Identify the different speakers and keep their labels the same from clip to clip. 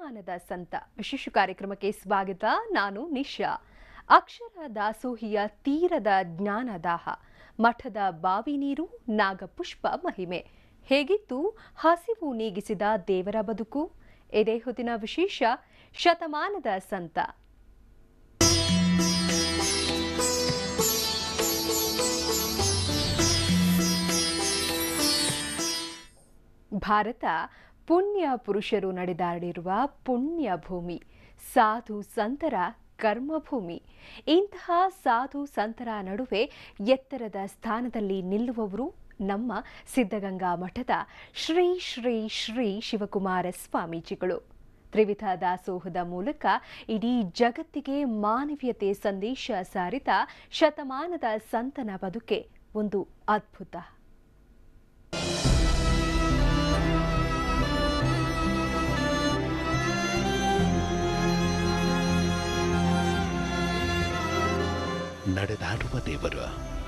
Speaker 1: ಶತಮಾನದ ಸಂತ ವಿಶೇಷ ಕಾರ್ಯಕ್ರಮಕ್ಕೆ ಸ್ವಾಗತ. ನಾನು ನಿಶಾ. ಅಕ್ಷರ ದಾಸೋಹಿಯ ತೀರದ ಜ್ಞಾನದಾಹ, ಮಠದ ಬಾವಿ ನೀರು, ನಾಗಪುಷ್ಪ ಮಹಿಮೆ. ಹೇಗಿತ್ತು ಹಸಿವು ನೀಗಿಸಿದ ದೇವರ ಬದುಕು? ಇದೇ ಹೊತ್ತಿನ ವಿಶೇಷ ಶತಮಾನದ ಸಂತ. ಭಾರತ ಪುಣ್ಯ ಪುರುಷರು ನಡೆದಾಡಿರುವ ಪುಣ್ಯ ಭೂಮಿ, ಸಾಧು ಸಂತರ ಕರ್ಮಭೂಮಿ. ಇಂತಹ ಸಾಧು ಸಂತರ ನಡುವೆ ಎತ್ತರದ ಸ್ಥಾನದಲ್ಲಿ ನಿಲ್ಲುವವರು ನಮ್ಮ ಸಿದ್ಧಗಂಗಾ ಮಠದ ಶ್ರೀ ಶ್ರೀ ಶ್ರೀ ಶಿವಕುಮಾರ ಸ್ವಾಮೀಜಿಗಳು. ತ್ರಿವಿಧ ದಾಸೋಹದ ಮೂಲಕ ಇಡೀ ಜಗತ್ತಿಗೆ ಮಾನವೀಯತೆ ಸಂದೇಶ ಸಾರಿದ ಶತಮಾನದ ಸಂತನ ಬದುಕೆ ಒಂದು ಅದ್ಭುತ.
Speaker 2: ನಡೆದಾಡುವ ದೇವರು,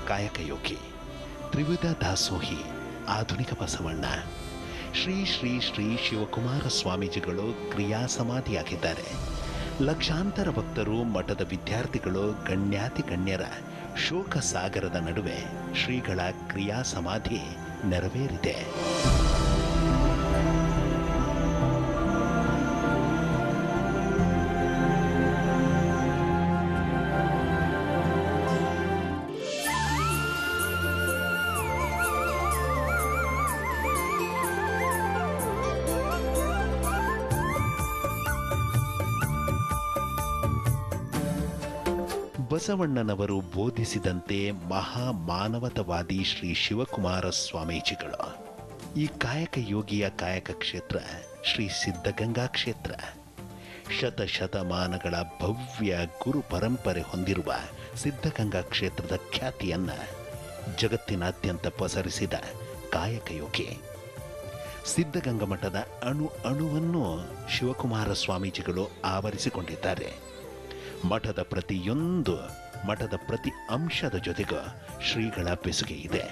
Speaker 2: ಕಾಯಕಯೋಗಿ, ತ್ರಿವಿಧ ದಾಸೋಹಿ, ಆಧುನಿಕ ಬಸವಣ್ಣ, ಶ್ರೀ ಶ್ರೀ ಶ್ರೀ ಶಿವಕುಮಾರ ಸ್ವಾಮೀಜಿಗಳು ಕ್ರಿಯಾ ಸಮಾಧಿಯಾಗಿದ್ದಾರೆ. ಲಕ್ಷಾಂತರ ಭಕ್ತರು, ಮಠದ ವಿದ್ಯಾರ್ಥಿಗಳು, ಗಣ್ಯಾತಿ ಗಣ್ಯರ ಶೋಕ ಸಾಗರದ ನಡುವೆ ಶ್ರೀಗಳ ಕ್ರಿಯಾ ಸಮಾಧಿ ನೆರವೇರಿದೆ. ಬಸವಣ್ಣನವರು ಬೋಧಿಸಿದಂತೆ ಮಹಾ ಮಾನವತವಾದಿ ಶ್ರೀ ಶಿವಕುಮಾರ ಸ್ವಾಮೀಜಿಗಳು. ಈ ಕಾಯಕ ಯೋಗಿಯ ಕಾಯಕ ಕ್ಷೇತ್ರ ಶ್ರೀ ಸಿದ್ಧಗಂಗಾ ಕ್ಷೇತ್ರ. ಶತಶತಮಾನಗಳ ಭವ್ಯ ಗುರು ಪರಂಪರೆ ಹೊಂದಿರುವ ಸಿದ್ಧಗಂಗಾ ಕ್ಷೇತ್ರದ ಖ್ಯಾತಿಯನ್ನ ಜಗತ್ತಿನಾದ್ಯಂತ ಪಸರಿಸಿದ ಕಾಯಕ ಯೋಗಿ. ಸಿದ್ಧಗಂಗಾ ಮಠದ ಅಣುವನ್ನು ಶಿವಕುಮಾರ ಸ್ವಾಮೀಜಿಗಳು ಆವರಿಸಿಕೊಂಡಿದ್ದಾರೆ. ಮಠದ ಪ್ರತಿ ಅಂಶದ ಜೊತೆಗೂ ಶ್ರೀಗಳ ಬೆಸುಗೆ ಇದೆ.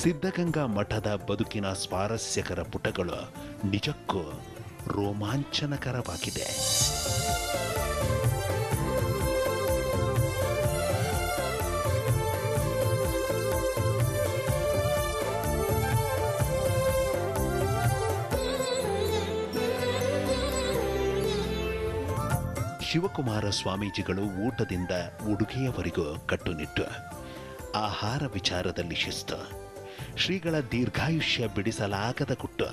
Speaker 2: ಸಿದ್ಧಗಂಗಾ ಮಠದ ಬದುಕಿನ ಸ್ವಾರಸ್ಯಕರ ಪುಟಗಳು ನಿಜಕ್ಕೂ ರೋಮಾಂಚನಕರವಾಗಿದೆ. ಶಿವಕುಮಾರ ಸ್ವಾಮೀಜಿಗಳು ಊಟದಿಂದ ಉಡುಗೆಯವರೆಗೂ ಕಟ್ಟುನಿಟ್ಟು, ಆಹಾರ ವಿಚಾರದಲ್ಲಿ ಶಿಸ್ತು. ಶ್ರೀಗಳ ದೀರ್ಘಾಯುಷ್ಯ ಬಿಡಿಸಲಾಗದ ಗುಟ್ಟು.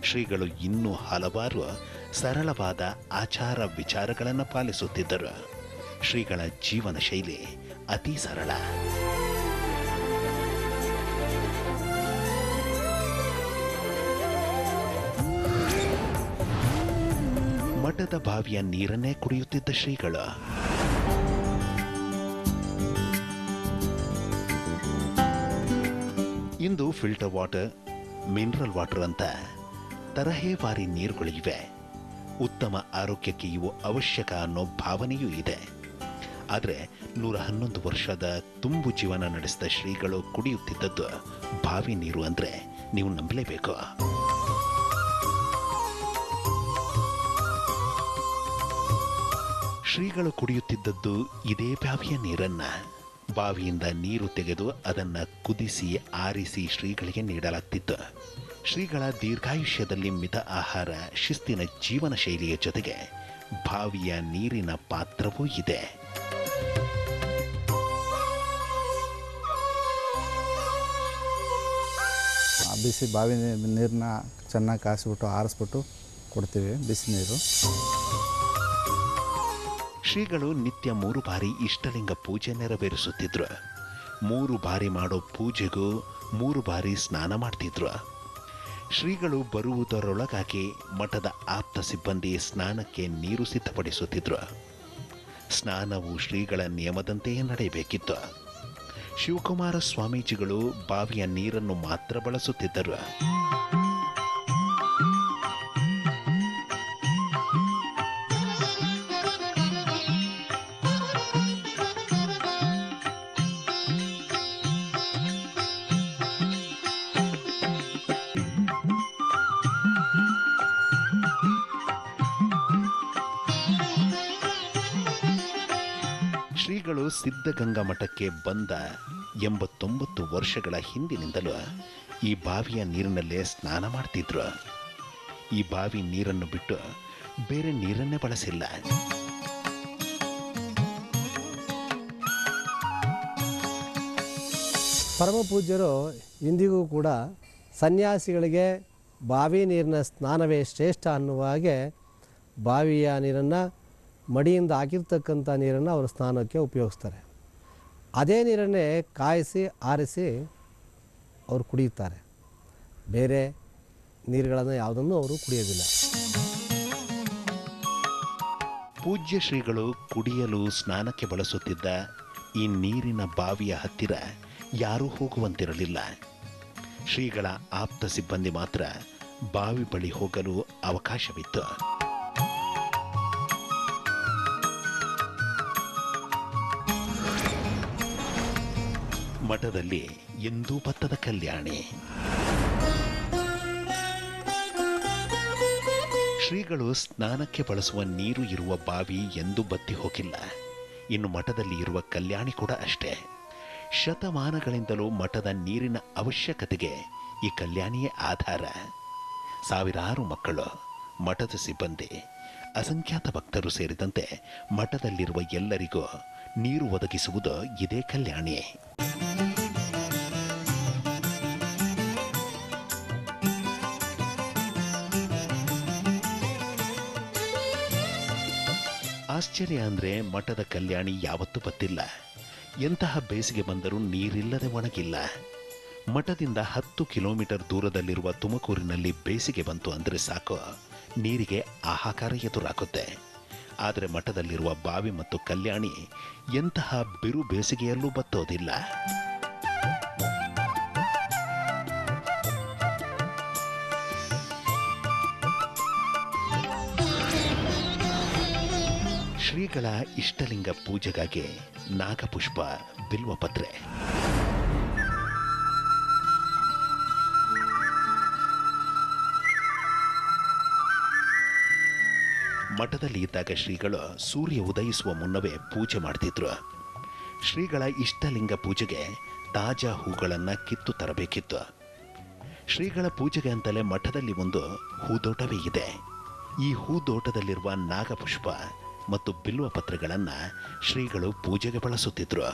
Speaker 2: ಶ್ರೀಗಳು ಇನ್ನೂ ಹಲವಾರು ಸರಳವಾದ ಆಚಾರ ವಿಚಾರಗಳನ್ನು ಪಾಲಿಸುತ್ತಿದ್ದರು. ಶ್ರೀಗಳ ಜೀವನ ಶೈಲಿ ಅತಿ ಸರಳ. ಮಠದ ಬಾವಿಯ ನೀರನ್ನೇ ಕುಡಿಯುತ್ತಿದ್ದ ಶ್ರೀಗಳು. ಇಂದು ಫಿಲ್ಟರ್ ವಾಟರ್, ಮಿನರಲ್ ವಾಟರ್ ಅಂತ ತರಹೇವಾರಿ ನೀರುಗಳು ಇವೆ. ಉತ್ತಮ ಆರೋಗ್ಯಕ್ಕೆ ಇವು ಅವಶ್ಯಕ ಅನ್ನೋ ಭಾವನೆಯೂ ಇದೆ. ಆದರೆ 111 ವರ್ಷದ ತುಂಬು ಜೀವನ ನಡೆಸಿದ ಶ್ರೀಗಳು ಕುಡಿಯುತ್ತಿದ್ದದ್ದು ಬಾವಿ ನೀರು ಅಂದರೆ ನೀವು ನಂಬಲೇಬೇಕು. ಶ್ರೀಗಳು ಕುಡಿಯುತ್ತಿದ್ದದ್ದು ಇದೇ ಬಾವಿಯ ನೀರನ್ನ. ಬಾವಿಯಿಂದ ನೀರು ತೆಗೆದು ಅದನ್ನ ಕುದಿಸಿ ಆರಿಸಿ ಶ್ರೀಗಳಿಗೆ ನೀಡಲಾಗ್ತಿತ್ತು. ಶ್ರೀಗಳ ದೀರ್ಘಾಯುಷ್ಯದಲ್ಲಿ ಮಿತ ಆಹಾರ, ಶಿಸ್ತಿನ ಜೀವನ ಶೈಲಿಯ ಜೊತೆಗೆ ಬಾವಿಯ ನೀರಿನ ಪಾತ್ರವೂ ಇದೆ.
Speaker 3: ಬಿಸಿ ಬಾವಿ ನೀರನ್ನ ಚೆನ್ನಾಗಿ ಕಾಯಿಸ್ಬಿಟ್ಟು ಆರಿಸ್ಬಿಟ್ಟು ಕೊಡ್ತೀವಿ, ಬಿಸಿ ನೀರು.
Speaker 2: ಶ್ರೀಗಳು ನಿತ್ಯ 3 ಬಾರಿ ಇಷ್ಟಲಿಂಗ ಪೂಜೆ ನೆರವೇರಿಸುತ್ತಿದ್ರು. 3 ಬಾರಿ ಮಾಡೋ ಪೂಜೆಗೂ 3 ಬಾರಿ ಸ್ನಾನ ಮಾಡ್ತಿದ್ರು. ಶ್ರೀಗಳು ಬರುವುದರೊಳಗಾಗಿ ಮಠದ ಆಪ್ತ ಸಿಬ್ಬಂದಿ ಸ್ನಾನಕ್ಕೆ ನೀರು ಸಿದ್ಧಪಡಿಸುತ್ತಿದ್ರು. ಸ್ನಾನವು ಶ್ರೀಗಳ ನಿಯಮದಂತೆಯೇ ನಡೆಯಬೇಕಿತ್ತು. ಶಿವಕುಮಾರ ಸ್ವಾಮೀಜಿಗಳು ಬಾವಿಯ ನೀರನ್ನು ಮಾತ್ರ ಬಳಸುತ್ತಿದ್ದರು. ಶ್ರೀಗಳು ಸಿದ್ಧಗಂಗಾ ಮಠಕ್ಕೆ ಬಂದ 89 ವರ್ಷಗಳ ಹಿಂದಿನಿಂದಲೂ ಈ ಬಾವಿಯ ನೀರಿನಲ್ಲೇ ಸ್ನಾನ ಮಾಡ್ತಿದ್ರು. ಈ ಬಾವಿ ನೀರನ್ನು ಬಿಟ್ಟು ಬೇರೆ ನೀರನ್ನೇ ಬಳಸಿಲ್ಲ.
Speaker 4: ಪರಮ ಪೂಜ್ಯರು ಇಂದಿಗೂ ಕೂಡ ಸನ್ಯಾಸಿಗಳಿಗೆ ಬಾವಿ ನೀರಿನ ಸ್ನಾನವೇ ಶ್ರೇಷ್ಠ ಅನ್ನುವ ಹಾಗೆ ಬಾವಿಯ ನೀರನ್ನು ಮಡಿಯಿಂದ ಹಾಕಿರ್ತಕ್ಕಂಥ ನೀರನ್ನು ಅವರು ಸ್ನಾನಕ್ಕೆ ಉಪಯೋಗಿಸ್ತಾರೆ. ಅದೇ ನೀರನ್ನೇ ಕಾಯಿಸಿ ಆರಿಸಿ ಅವರು ಕುಡಿಯುತ್ತಾರೆ. ಬೇರೆ ನೀರುಗಳನ್ನು ಯಾವುದನ್ನು ಅವರು ಕುಡಿಯೋದಿಲ್ಲ.
Speaker 2: ಪೂಜ್ಯ ಶ್ರೀಗಳು ಕುಡಿಯಲು ಸ್ನಾನಕ್ಕೆ ಬಳಸುತ್ತಿದ್ದ ಈ ನೀರಿನ ಬಾವಿಯ ಹತ್ತಿರ ಯಾರೂ ಹೋಗುವಂತಿರಲಿಲ್ಲ. ಶ್ರೀಗಳ ಆಪ್ತ ಸಿಬ್ಬಂದಿ ಮಾತ್ರ ಬಾವಿ ಬಳಿ ಹೋಗಲು ಅವಕಾಶವಿತ್ತು. ಮಠದಲ್ಲಿ ಎಂದೂ ಬತ್ತದ ಕಲ್ಯಾಣಿ. ಶ್ರೀಗಳು ಸ್ನಾನಕ್ಕೆ ಬಳಸುವ ನೀರು ಇರುವ ಬಾವಿ ಎಂದೂ ಬತ್ತಿ ಹೋಗಿಲ್ಲ. ಇನ್ನು ಮಠದಲ್ಲಿ ಇರುವ ಕಲ್ಯಾಣಿ ಕೂಡ ಅಷ್ಟೇ. ಶತಮಾನಗಳಿಂದಲೂ ಮಠದ ನೀರಿನ ಅವಶ್ಯಕತೆಗೆ ಈ ಕಲ್ಯಾಣಿಯೇ ಆಧಾರ. ಸಾವಿರಾರು ಮಕ್ಕಳು, ಮಠದ ಸಿಬ್ಬಂದಿ, ಅಸಂಖ್ಯಾತ ಭಕ್ತರು ಸೇರಿದಂತೆ ಮಠದಲ್ಲಿರುವ ಎಲ್ಲರಿಗೂ ನೀರು ಒದಗಿಸುವುದು ಇದೇ ಕಲ್ಯಾಣಿ. ಆಶ್ಚರ್ಯ ಅಂದರೆ ಮಠದ ಕಲ್ಯಾಣಿ ಯಾವತ್ತೂ ಬತ್ತಿಲ್ಲ. ಎಂತಹ ಬೇಸಿಗೆ ಬಂದರೂ ನೀರಿಲ್ಲದೆ ಒಣಗಿಲ್ಲ. ಮಠದಿಂದ 10 ಕಿಲೋಮೀಟರ್ ದೂರದಲ್ಲಿರುವ ತುಮಕೂರಿನಲ್ಲಿ ಬೇಸಿಗೆ ಬಂತು ಅಂದರೆ ಸಾಕು, ನೀರಿಗೆ ಹಾಹಾಕಾರ ಎದುರಾಗುತ್ತೆ. ಆದರೆ ಮಠದಲ್ಲಿರುವ ಬಾವಿ ಮತ್ತು ಕಲ್ಯಾಣಿ ಎಂತಹ ಬಿರು ಬೇಸಿಗೆಯಲ್ಲೂ ಬತ್ತೋದಿಲ್ಲ. ಶ್ರೀಗಳ ಇಷ್ಟಲಿಂಗ ಪೂಜೆಗಾಗಿ ನಾಗಪುಷ್ಪ, ಬಿಲ್ವಪತ್ರೆ. ಮಠದಲ್ಲಿ ಇದ್ದಾಗ ಶ್ರೀಗಳು ಸೂರ್ಯ ಉದಯಿಸುವ ಮುನ್ನವೇ ಪೂಜೆ ಮಾಡ್ತಿದ್ರು. ಶ್ರೀಗಳ ಇಷ್ಟಲಿಂಗ ಪೂಜೆಗೆ ತಾಜಾ ಹೂಗಳನ್ನು ಕಿತ್ತು ತರಬೇಕಿತ್ತು. ಶ್ರೀಗಳ ಪೂಜೆಗೆ ಅಂತಲೇ ಮಠದಲ್ಲಿ ಒಂದು ಹೂದೋಟವೇ ಇದೆ. ಈ ಹೂದೋಟದಲ್ಲಿರುವ ನಾಗಪುಷ್ಪ ಮತ್ತು ಬಿಲ್ವ ಪತ್ರೆಗಳನ್ನು ಶ್ರೀಗಳು ಪೂಜೆಗೆ ಬಳಸುತ್ತಿದ್ರು.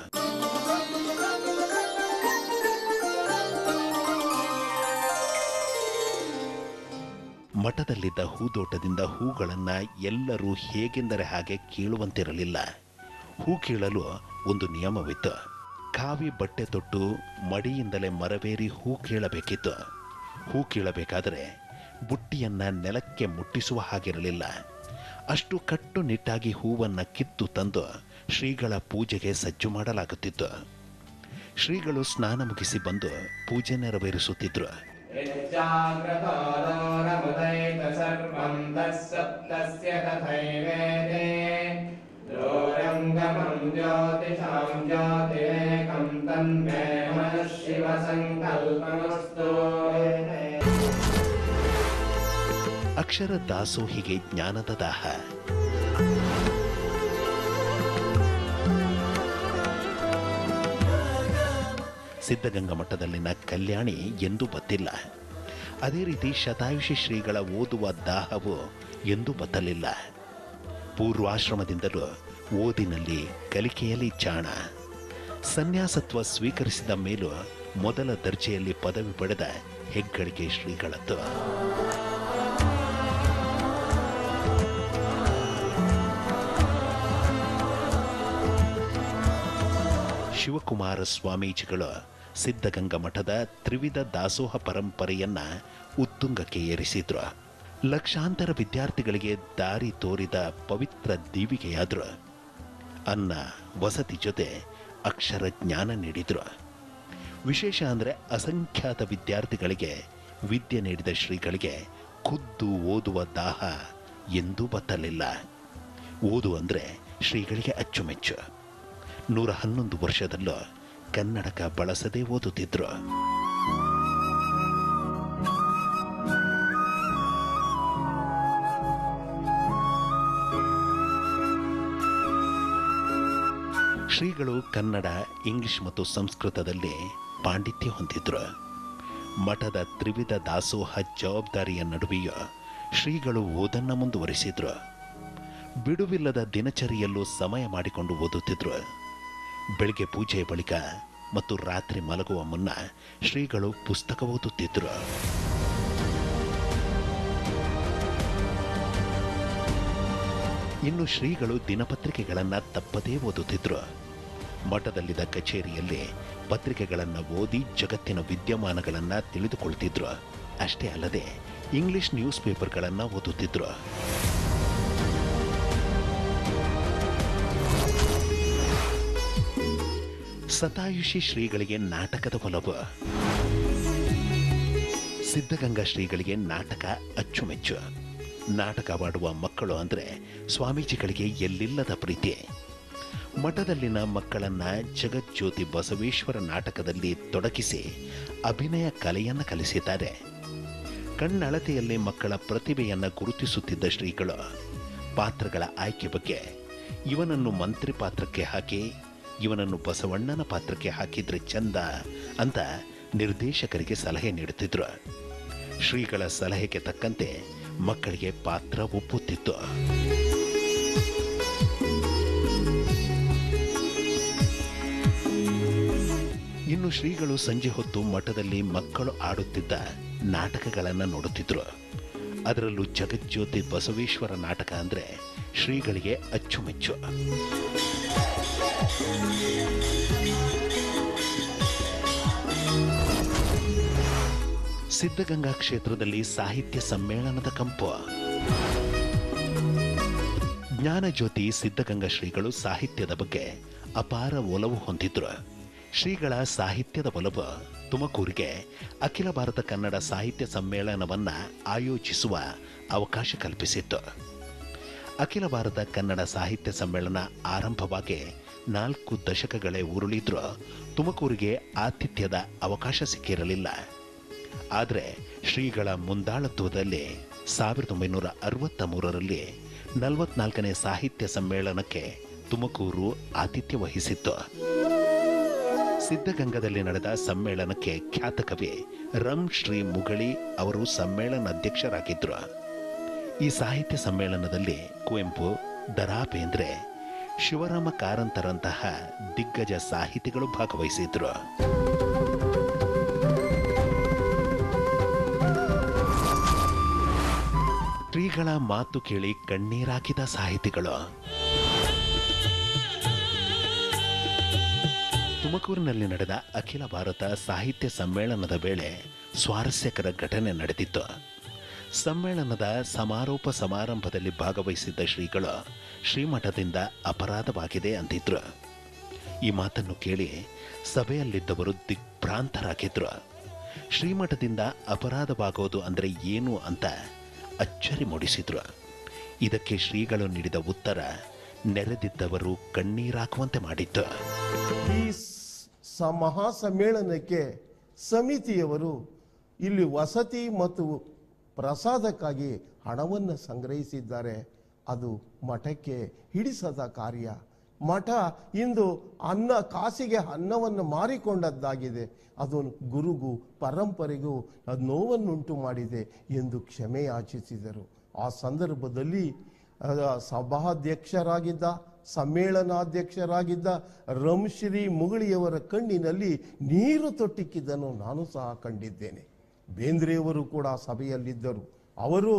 Speaker 2: ಮಠದಲ್ಲಿದ್ದ ಹೂದೋಟದಿಂದ ಹೂಗಳನ್ನು ಎಲ್ಲರೂ ಹೇಗೆಂದರೆ ಹಾಗೆ ಕೀಳುವಂತಿರಲಿಲ್ಲ. ಹೂ ಕೀಳಲು ಒಂದು ನಿಯಮವಿತ್ತು. ಕಾವಿ ಬಟ್ಟೆ ತೊಟ್ಟು ಮಡಿಯಿಂದಲೇ ಮರವೇರಿ ಹೂ ಕೀಳಬೇಕಿತ್ತು. ಹೂ ಕೀಳಬೇಕಾದರೆ ಬುಟ್ಟಿಯನ್ನ ನೆಲಕ್ಕೆ ಮುಟ್ಟಿಸುವ ಹಾಗಿರಲಿಲ್ಲ. ಅಷ್ಟು ಕಟ್ಟುನಿಟ್ಟಾಗಿ ಹೂವನ್ನು ಕಿತ್ತು ತಂದು ಶ್ರೀಗಳ ಪೂಜೆಗೆ ಸಜ್ಜು ಮಾಡಲಾಗುತ್ತಿತ್ತು. ಶ್ರೀಗಳು ಸ್ನಾನ ಮುಗಿಸಿ ಬಂದು ಪೂಜೆ ನೆರವೇರಿಸುತ್ತಿದ್ರು. ಅಕ್ಷರ ದಾಸೋಹಿಗೆ ಜ್ಞಾನದ ದಾಹ. ಸಿದ್ಧಗಂಗಾ ಮಠದಲ್ಲಿನ ಕಲ್ಯಾಣಿ ಎಂದೂ ಬತ್ತಿಲ್ಲ. ಅದೇ ರೀತಿ ಶತಾಯುಷಿ ಶ್ರೀಗಳ ಓದುವ ದಾಹವು ಎಂದೂ ಬತ್ತಲಿಲ್ಲ. ಪೂರ್ವಾಶ್ರಮದಿಂದಲೂ ಓದಿನಲ್ಲಿ, ಕಲಿಕೆಯಲ್ಲಿ ಜಾಣ. ಸನ್ಯಾಸತ್ವ ಸ್ವೀಕರಿಸಿದ ಮೇಲೂ ಮೊದಲ ದರ್ಜೆಯಲ್ಲಿ ಪದವಿ ಪಡೆದ ಹೆಗ್ಗಳಿಕೆ ಶ್ರೀಗಳದ್ದು. ಶಿವಕುಮಾರ ಸ್ವಾಮೀಜಿಗಳು ಸಿದ್ಧಗಂಗಾ ಮಠದ ತ್ರಿವಿಧ ದಾಸೋಹ ಪರಂಪರೆಯನ್ನ ಉತ್ತುಂಗಕ್ಕೆ ಏರಿಸಿದ್ರು. ಲಕ್ಷಾಂತರ ವಿದ್ಯಾರ್ಥಿಗಳಿಗೆ ದಾರಿ ತೋರಿದ ಪವಿತ್ರ ದೀವಿಗೆಯಾದ್ರು. ಅನ್ನ ವಸತಿ ಜೊತೆ ಅಕ್ಷರ ಜ್ಞಾನ ನೀಡಿದ್ರು. ವಿಶೇಷ ಅಂದರೆ ಅಸಂಖ್ಯಾತ ವಿದ್ಯಾರ್ಥಿಗಳಿಗೆ ವಿದ್ಯೆ ನೀಡಿದ ಶ್ರೀಗಳಿಗೆ ಖುದ್ದು ಓದುವ ದಾಹ ಎಂದೂ ಬತ್ತಲಿಲ್ಲ. ಓದು ಅಂದರೆ ಶ್ರೀಗಳಿಗೆ ಅಚ್ಚುಮೆಚ್ಚು. 111 ವರ್ಷದಲ್ಲೂ ಕನ್ನಡಕ ಬಳಸದೆ ಓದುತ್ತಿದ್ರು. ಶ್ರೀಗಳು ಕನ್ನಡ, ಇಂಗ್ಲಿಷ್ ಮತ್ತು ಸಂಸ್ಕೃತದಲ್ಲಿ ಪಾಂಡಿತ್ಯ ಹೊಂದಿದ್ರು. ಮಠದ ತ್ರಿವಿಧ ದಾಸೋಹ ಜವಾಬ್ದಾರಿಯ ನಡುವೆಯೂ ಶ್ರೀಗಳು ಓದನ್ನು ಮುಂದುವರಿಸಿದ್ರು. ಬಿಡುವಿಲ್ಲದ ದಿನಚರಿಯಲ್ಲೂ ಸಮಯ ಮಾಡಿಕೊಂಡು ಓದುತ್ತಿದ್ರು. ಬೆಳಿಗ್ಗೆ ಪೂಜೆಯ ಬಳಿಕ ಮತ್ತು ರಾತ್ರಿ ಮಲಗುವ ಮುನ್ನ ಶ್ರೀಗಳು ಪುಸ್ತಕ ಓದುತ್ತಿದ್ರು. ಇನ್ನು ಶ್ರೀಗಳು ದಿನಪತ್ರಿಕೆಗಳನ್ನು ತಪ್ಪದೇ ಓದುತ್ತಿದ್ರು. ಮಠದಲ್ಲಿದ್ದ ಕಚೇರಿಯಲ್ಲಿ ಪತ್ರಿಕೆಗಳನ್ನು ಓದಿ ಜಗತ್ತಿನ ವಿದ್ಯಮಾನಗಳನ್ನು ತಿಳಿದುಕೊಳ್ತಿದ್ರು. ಅಷ್ಟೇ ಅಲ್ಲದೆ ಇಂಗ್ಲಿಷ್ ನ್ಯೂಸ್ ಪೇಪರ್ಗಳನ್ನು ಓದುತ್ತಿದ್ರು. ಸತಾಯುಷಿ ಶ್ರೀಗಳಿಗೆ ನಾಟಕದ ಒಲವು. ಸಿದ್ಧಗಂಗಾ ಶ್ರೀಗಳಿಗೆ ನಾಟಕ ಅಚ್ಚುಮೆಚ್ಚು. ನಾಟಕವಾಡುವ ಮಕ್ಕಳು ಅಂದರೆ ಸ್ವಾಮೀಜಿಗಳಿಗೆ ಎಲ್ಲಿಲ್ಲದ ಪ್ರೀತಿ. ಮಠದಲ್ಲಿನ ಮಕ್ಕಳನ್ನ ಜಗಜ್ಯೋತಿ ಬಸವೇಶ್ವರ ನಾಟಕದಲ್ಲಿ ತೊಡಗಿಸಿ ಅಭಿನಯ ಕಲೆಯನ್ನು ಕಲಿಸಿದ್ದಾರೆ. ಕಣ್ಣಳತೆಯಲ್ಲಿ ಮಕ್ಕಳ ಪ್ರತಿಭೆಯನ್ನು ಗುರುತಿಸುತ್ತಿದ್ದ ಶ್ರೀಗಳು ಪಾತ್ರಗಳ ಆಯ್ಕೆ ಬಗ್ಗೆ ಇವನನ್ನು ಮಂತ್ರಿ ಪಾತ್ರಕ್ಕೆ ಹಾಕಿ, ಇವನನ್ನು ಬಸವಣ್ಣನ ಪಾತ್ರಕ್ಕೆ ಹಾಕಿದ್ರೆ ಚಂದ ಅಂತ ನಿರ್ದೇಶಕರಿಗೆ ಸಲಹೆ ನೀಡುತ್ತಿದ್ರು. ಶ್ರೀಗಳ ಸಲಹೆಗೆ ತಕ್ಕಂತೆ ಮಕ್ಕಳಿಗೆ ಪಾತ್ರ ಒಪ್ಪುತ್ತಿತ್ತು. ಇನ್ನು ಶ್ರೀಗಳು ಸಂಜೆ ಹೊತ್ತು ಮಠದಲ್ಲಿ ಮಕ್ಕಳು ಆಡುತ್ತಿದ್ದ ನಾಟಕಗಳನ್ನು ನೋಡುತ್ತಿದ್ರು. ಅದರಲ್ಲೂ ಜಗಜ್ಯೋತಿ ಬಸವೇಶ್ವರ ನಾಟಕ ಅಂದರೆ ಶ್ರೀಗಳಿಗೆ ಅಚ್ಚುಮೆಚ್ಚು. ಸಿದ್ಧಗಂಗಾ ಕ್ಷೇತ್ರದಲ್ಲಿ ಸಾಹಿತ್ಯ ಸಮ್ಮೇಳನದ ಕಂಪು. ಜ್ಞಾನಜ್ಯೋತಿ ಸಿದ್ಧಗಂಗಾ ಶ್ರೀಗಳು ಸಾಹಿತ್ಯದ ಬಗ್ಗೆ ಅಪಾರ ಒಲವು ಹೊಂದಿದ್ರು. ಶ್ರೀಗಳ ಸಾಹಿತ್ಯದ ಒಲವು ತುಮಕೂರಿಗೆ ಅಖಿಲ ಭಾರತ ಕನ್ನಡ ಸಾಹಿತ್ಯ ಸಮ್ಮೇಳನವನ್ನು ಆಯೋಜಿಸುವ ಅವಕಾಶ ಕಲ್ಪಿಸಿತ್ತು. ಅಖಿಲ ಭಾರತ ಕನ್ನಡ ಸಾಹಿತ್ಯ ಸಮ್ಮೇಳನ ಆರಂಭವಾಗಿ 4 ದಶಕಗಳೇ ಉರುಳಿದ್ರೂ ತುಮಕೂರಿಗೆ ಆತಿಥ್ಯದ ಅವಕಾಶ ಸಿಕ್ಕಿರಲಿಲ್ಲ. ಆದರೆ ಶ್ರೀಗಳ ಮುಂದಾಳತ್ವದಲ್ಲಿ 1963ರಲ್ಲಿ 44ನೇ ಸಾಹಿತ್ಯ ಸಮ್ಮೇಳನಕ್ಕೆ ತುಮಕೂರು ಆತಿಥ್ಯ ವಹಿಸಿತ್ತು. ಸಿದ್ಧಗಂಗದಲ್ಲಿ ನಡೆದ ಸಮ್ಮೇಳನಕ್ಕೆ ಖ್ಯಾತ ಕವಿ ರಂ ಶ್ರೀ ಮುಗಳಿ ಅವರು ಸಮ್ಮೇಳನ ಅಧ್ಯಕ್ಷರಾಗಿದ್ದರು. ಈ ಸಾಹಿತ್ಯ ಸಮ್ಮೇಳನದಲ್ಲಿ ಕುವೆಂಪು, ದ.ರಾ. ಬೇಂದ್ರೆ, ಶಿವರಾಮ ಕಾರಂತರಂತಹ ದಿಗ್ಗಜ ಸಾಹಿತಿಗಳು ಭಾಗವಹಿಸಿದ್ರು. ಶ್ರೀಗಳ ಮಾತು ಕೇಳಿ ಕಣ್ಣೀರಾಕಿದ ಸಾಹಿತಿಗಳು. ತುಮಕೂರಿನಲ್ಲಿ ನಡೆದ ಅಖಿಲ ಭಾರತ ಸಾಹಿತ್ಯ ಸಮ್ಮೇಳನದ ವೇಳೆ ಸ್ವಾರಸ್ಯಕರ ಘಟನೆ ನಡೆದಿತ್ತು. ಸಮ್ಮೇಳನದ ಸಮಾರೋಪ ಸಮಾರಂಭದಲ್ಲಿ ಭಾಗವಹಿಸಿದ್ದ ಶ್ರೀಗಳು ಶ್ರೀಮಠದಿಂದ ಅಪರಾಧವಾಗಿದೆ ಅಂದಿದ್ರು. ಈ ಮಾತನ್ನು ಕೇಳಿ ಸಭೆಯಲ್ಲಿದ್ದವರು ದಿಗ್ಭ್ರಾಂತರಾಗಿದ್ರು. ಶ್ರೀಮಠದಿಂದ ಅಪರಾಧವಾಗೋದು ಅಂದರೆ ಏನು ಅಂತ ಅಚ್ಚರಿ ಮೂಡಿಸಿದ್ರು. ಇದಕ್ಕೆ ಶ್ರೀಗಳು ನೀಡಿದ ಉತ್ತರ ನೆರೆದಿದ್ದವರು ಕಣ್ಣೀರಾಕುವಂತೆ ಮಾಡಿತ್ತು.
Speaker 5: ಈ ಮಹಾಸಮ್ಮೇಳನಕ್ಕೆ ಸಮಿತಿಯವರು ಇಲ್ಲಿ ವಸತಿ ಮತ್ತು ಪ್ರಸಾದಕ್ಕಾಗಿ ಹಣವನ್ನು ಸಂಗ್ರಹಿಸಿದ್ದಾರೆ. ಅದು ಮಠಕ್ಕೆ ಹಿಡಿಸದ ಕಾರ್ಯ. ಮಠ ಇಂದು ಕಾಸಿಗೆ ಅನ್ನವನ್ನು ಮಾರಿಕೊಂಡದ್ದಾಗಿದೆ. ಅದು ಗುರುಗೂ ಪರಂಪರೆಗೂ ನೋವನ್ನುಂಟು ಮಾಡಿದೆ ಎಂದು ಕ್ಷಮೆ ಯಾಚಿಸಿದರು. ಆ ಸಂದರ್ಭದಲ್ಲಿ ಸಭಾಧ್ಯಕ್ಷರಾಗಿದ್ದ, ಸಮ್ಮೇಳನಾಧ್ಯಕ್ಷರಾಗಿದ್ದ ರಂಶ್ರೀ ಮುಗಳಿಯವರ ಕಣ್ಣಿನಲ್ಲಿ ನೀರು ತೊಟ್ಟಿಕ್ಕಿದ್ದನ್ನು ನಾನು ಸಹ ಕಂಡಿದ್ದೇನೆ. ಬೇಂದ್ರೆಯವರು ಕೂಡ ಸಭೆಯಲ್ಲಿದ್ದರು. ಅವರು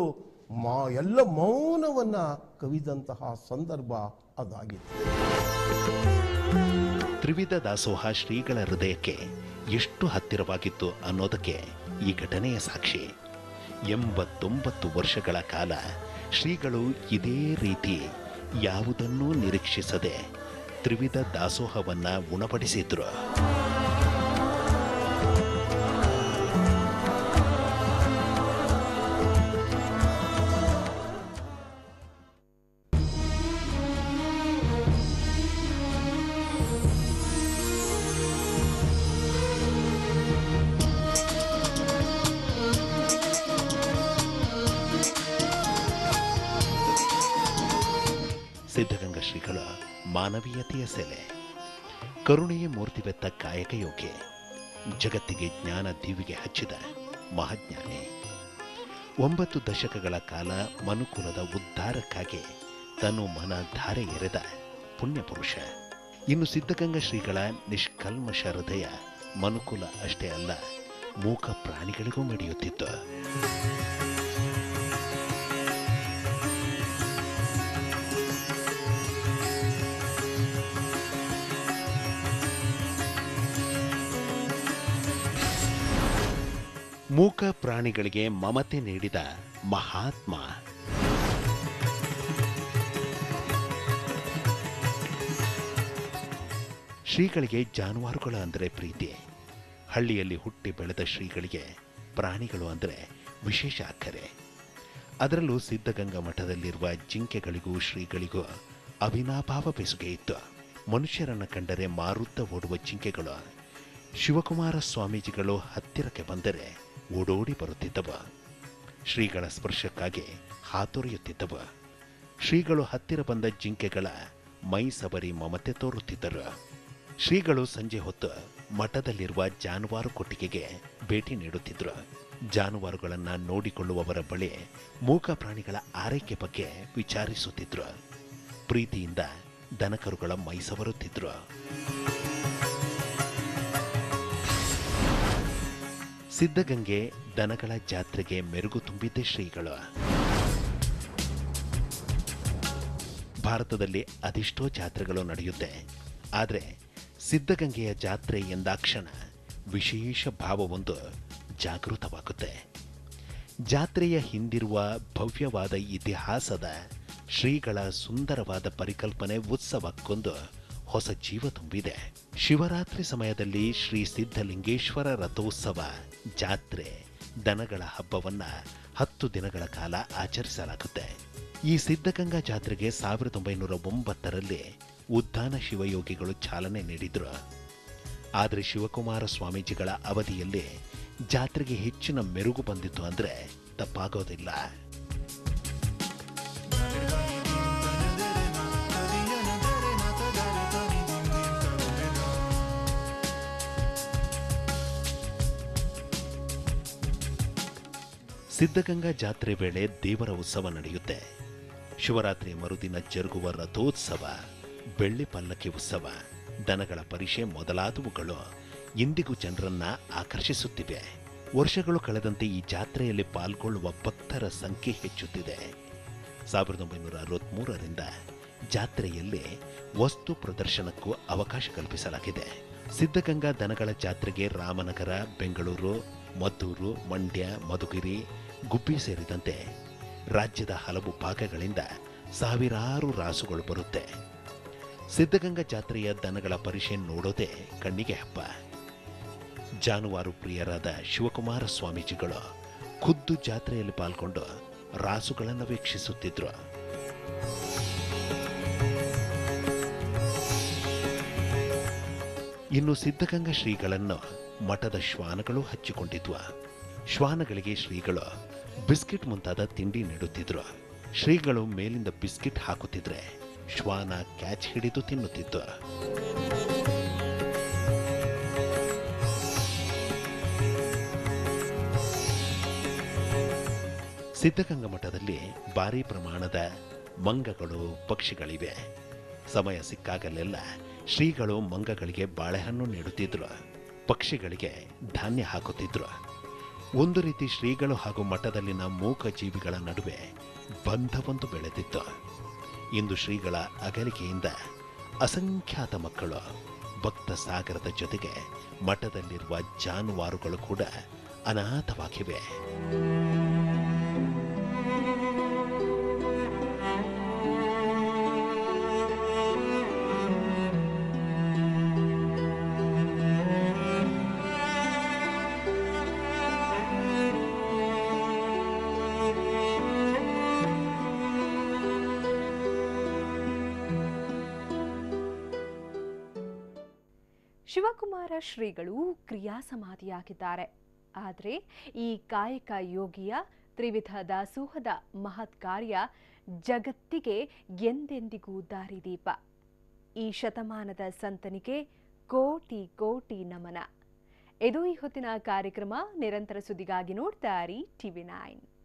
Speaker 5: ಎಲ್ಲ ಮೌನವನ್ನು ಕವಿದಂತಹ ಸಂದರ್ಭ ಅದಾಗಿತ್ತು.
Speaker 2: ತ್ರಿವಿಧ ದಾಸೋಹ ಶ್ರೀಗಳ ಹೃದಯಕ್ಕೆ ಎಷ್ಟು ಹತ್ತಿರವಾಗಿತ್ತು ಅನ್ನೋದಕ್ಕೆ ಈ ಘಟನೆಯ ಸಾಕ್ಷಿ. 89 ವರ್ಷಗಳ ಕಾಲ ಶ್ರೀಗಳು ಇದೇ ರೀತಿ ಯಾವುದನ್ನೂ ನಿರೀಕ್ಷಿಸದೆ ತ್ರಿವಿಧ ದಾಸೋಹವನ್ನ ಉಣಬಡಿಸಿದ್ರು. ಸಿದ್ಧಗಂಗಾ ಶ್ರೀಗಳ ಮಾನವೀಯತೆಯ ಸೆಲೆ. ಕರುಣೆಯೇ ಮೂರ್ತಿವೆತ್ತ ಕಾಯಕ ಯೋಗಿ, ಜಗತ್ತಿಗೆ ಜ್ಞಾನ ದೀವಿಗೆ ಹಚ್ಚಿದ ಮಹಾಜ್ಞಾನಿ. 9 ದಶಕಗಳ ಕಾಲ ಮನುಕುಲದ ಉದ್ಧಾರಕ್ಕಾಗಿ ತನು ಮನ ಧಾರೆ ಎರೆದ ಪುಣ್ಯಪುರುಷ. ಇನ್ನು ಸಿದ್ಧಗಂಗಾ ಶ್ರೀಗಳ ನಿಷ್ಕಲ್ಮಶ ಹೃದಯ ಮನುಕುಲ ಅಷ್ಟೇ ಅಲ್ಲ, ಮೂಕ ಪ್ರಾಣಿಗಳಿಗೂ ಮಿಡಿಯುತ್ತಿತ್ತು. ಮೂಕ ಪ್ರಾಣಿಗಳಿಗೆ ಮಮತೆ ನೀಡಿದ ಮಹಾತ್ಮ. ಶ್ರೀಗಳಿಗೆ ಜಾನುವಾರುಗಳ ಅಂದರೆ ಪ್ರೀತಿ. ಹಳ್ಳಿಯಲ್ಲಿ ಹುಟ್ಟಿ ಬೆಳೆದ ಶ್ರೀಗಳಿಗೆ ಪ್ರಾಣಿಗಳು ಅಂದರೆ ವಿಶೇಷ ಅಕ್ಕರೆ. ಅದರಲ್ಲೂ ಸಿದ್ಧಗಂಗಾ ಮಠದಲ್ಲಿರುವ ಜಿಂಕೆಗಳಿಗೂ ಶ್ರೀಗಳಿಗೂ ಅವಿನಾಭಾವ ಬೆಸುಗೆ ಇತ್ತು. ಮನುಷ್ಯರನ್ನು ಕಂಡರೆ ಮಾರುತ್ತ ಓಡುವ ಜಿಂಕೆಗಳು ಶಿವಕುಮಾರ ಸ್ವಾಮೀಜಿಗಳು ಹತ್ತಿರಕ್ಕೆ ಬಂದರೆ ಓಡೋಡಿ ಬರುತ್ತಿದ್ದವು. ಶ್ರೀಗಳ ಸ್ಪರ್ಶಕ್ಕಾಗಿ ಹಾತೊರೆಯುತ್ತಿದ್ದವು. ಶ್ರೀಗಳು ಹತ್ತಿರ ಬಂದ ಜಿಂಕೆಗಳ ಮೈ ಸಬರಿ ಮಮತೆ ತೋರುತ್ತಿದ್ದರು. ಶ್ರೀಗಳು ಸಂಜೆ ಹೊತ್ತು ಮಠದಲ್ಲಿರುವ ಜಾನುವಾರು ಕೊಟ್ಟಿಗೆಗೆ ಭೇಟಿ ನೀಡುತ್ತಿದ್ದರು. ಜಾನುವಾರುಗಳನ್ನು ನೋಡಿಕೊಳ್ಳುವವರ ಬಳಿ ಮೂಕ ಪ್ರಾಣಿಗಳ ಆರೈಕೆ ಬಗ್ಗೆ ವಿಚಾರಿಸುತ್ತಿದ್ದರು. ಪ್ರೀತಿಯಿಂದ ದನಕರುಗಳ ಮೈ ಸವರುತ್ತಿದ್ದರು. ಸಿದ್ಧಗಂಗೆ ದನಗಳ ಜಾತ್ರೆಗೆ ಮೆರುಗು ತುಂಬಿದ್ದ ಶ್ರೀಗಳು. ಭಾರತದಲ್ಲಿ ಅದೆಷ್ಟೋ ಜಾತ್ರೆಗಳು ನಡೆಯುತ್ತೆ, ಆದರೆ ಸಿದ್ಧಗಂಗೆಯ ಜಾತ್ರೆ ಎಂದಾಕ್ಷಣ ವಿಶೇಷ ಭಾವವೊಂದು ಜಾಗೃತವಾಗುತ್ತೆ. ಜಾತ್ರೆಯ ಹಿಂದಿರುವ ಭವ್ಯವಾದ ಇತಿಹಾಸದ, ಶ್ರೀಗಳ ಸುಂದರವಾದ ಪರಿಕಲ್ಪನೆ ಉತ್ಸವಕ್ಕೊಂದು ಹೊಸ ಜೀವ ತುಂಬಿದೆ. ಶಿವರಾತ್ರಿ ಸಮಯದಲ್ಲಿ ಶ್ರೀ ಸಿದ್ಧಲಿಂಗೇಶ್ವರ ರಥೋತ್ಸವ ಜಾತ್ರೆ ದನಗಳ ಹಬ್ಬವನ್ನ 10 ದಿನಗಳ ಕಾಲ ಆಚರಿಸಲಾಗುತ್ತೆ. ಈ ಸಿದ್ಧಗಂಗಾ ಜಾತ್ರೆಗೆ 1909ರಲ್ಲಿ ಉದ್ದಾನ ಶಿವಯೋಗಿಗಳು ಚಾಲನೆ ನೀಡಿದ್ರು. ಆದರೆ ಶಿವಕುಮಾರ ಸ್ವಾಮೀಜಿಗಳ ಅವಧಿಯಲ್ಲಿ ಜಾತ್ರೆಗೆ ಹೆಚ್ಚಿನ ಮೆರುಗು ಬಂದಿತ್ತು ಅಂದರೆ ತಪ್ಪಾಗೋದಿಲ್ಲ. ಸಿದ್ಧಗಂಗಾ ಜಾತ್ರೆ ವೇಳೆ ದೇವರ ಉತ್ಸವ ನಡೆಯುತ್ತೆ. ಶಿವರಾತ್ರಿ ಮರುದಿನ ಜರುಗುವ ರಥೋತ್ಸವ, ಬೆಳ್ಳಿ ಪಲ್ಲಕ್ಕಿ ಉತ್ಸವ, ದನಗಳ ಪರಿಷೆ ಮೊದಲಾದವುಗಳು ಇಂದಿಗೂ ಜನರನ್ನ ಆಕರ್ಷಿಸುತ್ತಿವೆ. ವರ್ಷಗಳು ಕಳೆದಂತೆ ಈ ಜಾತ್ರೆಯಲ್ಲಿ ಪಾಲ್ಗೊಳ್ಳುವ ಭಕ್ತರ ಸಂಖ್ಯೆ ಹೆಚ್ಚುತ್ತಿದೆ. 1963ರಿಂದ ಜಾತ್ರೆಯಲ್ಲಿ ವಸ್ತು ಪ್ರದರ್ಶನಕ್ಕೂ ಅವಕಾಶ ಕಲ್ಪಿಸಲಾಗಿದೆ. ಸಿದ್ಧಗಂಗಾ ದನಗಳ ಜಾತ್ರೆಗೆ ರಾಮನಗರ, ಬೆಂಗಳೂರು, ಮದ್ದೂರು, ಮಂಡ್ಯ, ಮಧುಗಿರಿ, ಗುಬ್ಬಿ ಸೇರಿದಂತೆ ರಾಜ್ಯದ ಹಲವು ಭಾಗಗಳಿಂದ ಸಾವಿರಾರು ರಾಸುಗಳು ಬರುತ್ತೆ. ಸಿದ್ಧಗಂಗಾ ಜಾತ್ರೆಯ ದನಗಳ ಪರಿಷೆ ನೋಡೋದೇ ಕಣ್ಣಿಗೆ ಹಬ್ಬ. ಜಾನುವಾರು ಪ್ರಿಯರಾದ ಶಿವಕುಮಾರ ಸ್ವಾಮೀಜಿಗಳು ಖುದ್ದು ಜಾತ್ರೆಯಲ್ಲಿ ಪಾಲ್ಗೊಂಡು ರಾಸುಗಳನ್ನು ವೀಕ್ಷಿಸುತ್ತಿದ್ರು. ಇನ್ನು ಸಿದ್ಧಗಂಗಾ ಶ್ರೀಗಳನ್ನು ಮಠದ ಶ್ವಾನಗಳು ಹಚ್ಚಿಕೊಂಡಿದ್ವ. ಶ್ವಾನಗಳಿಗೆ ಶ್ರೀಗಳು ಬಿಸ್ಕಿಟ್ ಮುಂತಾದ ತಿಂಡಿ ನೀಡುತ್ತಿದ್ರು. ಶ್ರೀಗಳು ಮೇಲಿಂದ ಬಿಸ್ಕಿಟ್ ಹಾಕುತ್ತಿದ್ರೆ ಶ್ವಾನ ಕ್ಯಾಚ್ ಹಿಡಿದು ತಿನ್ನುತ್ತಿತ್ತು. ಸಿದ್ಧಗಂಗಾ ಮಠದಲ್ಲಿ ಭಾರೀ ಪ್ರಮಾಣದ ಮಂಗಗಳು, ಪಕ್ಷಿಗಳಿವೆ. ಸಮಯ ಸಿಕ್ಕಾಗಲೆಲ್ಲ ಶ್ರೀಗಳು ಮಂಗಗಳಿಗೆ ಬಾಳೆಹಣ್ಣು ನೀಡುತ್ತಿದ್ರು, ಪಕ್ಷಿಗಳಿಗೆ ಧಾನ್ಯ ಹಾಕುತ್ತಿದ್ರು. ಒಂದು ರೀತಿ ಶ್ರೀಗಳು ಹಾಗೂ ಮಠದಲ್ಲಿನ ಮೂಕ ಜೀವಿಗಳ ನಡುವೆ ಬಂಧವೊಂದು ಬೆಳೆದಿತ್ತು. ಇಂದು ಶ್ರೀಗಳ ಅಗಲಿಕೆಯಿಂದ ಅಸಂಖ್ಯಾತ ಮಕ್ಕಳು, ಭಕ್ತ ಸಾಗರದ ಜೊತೆಗೆ ಮಠದಲ್ಲಿರುವ ಜಾನುವಾರುಗಳು ಕೂಡ ಅನಾಥವಾಗಿವೆ.
Speaker 1: ಶಿವಕುಮಾರ ಶ್ರೀಗಳು ಕ್ರಿಯಾ ಸಮಾಧಿಯಾಗಿದ್ದಾರೆ. ಆದರೆ ಈ ಕಾಯಕ ಯೋಗಿಯ ತ್ರಿವಿಧ ದಾಸೋಹದ ಮಹತ್ ಕಾರ್ಯ ಜಗತ್ತಿಗೆ ಎಂದೆಂದಿಗೂ ದಾರಿದೀಪ. ಈ ಶತಮಾನದ ಸಂತನಿಗೆ ಕೋಟಿ ಕೋಟಿ ನಮನ. ಇದು ಈ ಹೊತ್ತಿನ ಕಾರ್ಯಕ್ರಮ. ನಿರಂತರ ಸುದ್ದಿಗಾಗಿ ನೋಡ್ತಾ ಇರಿ TV9.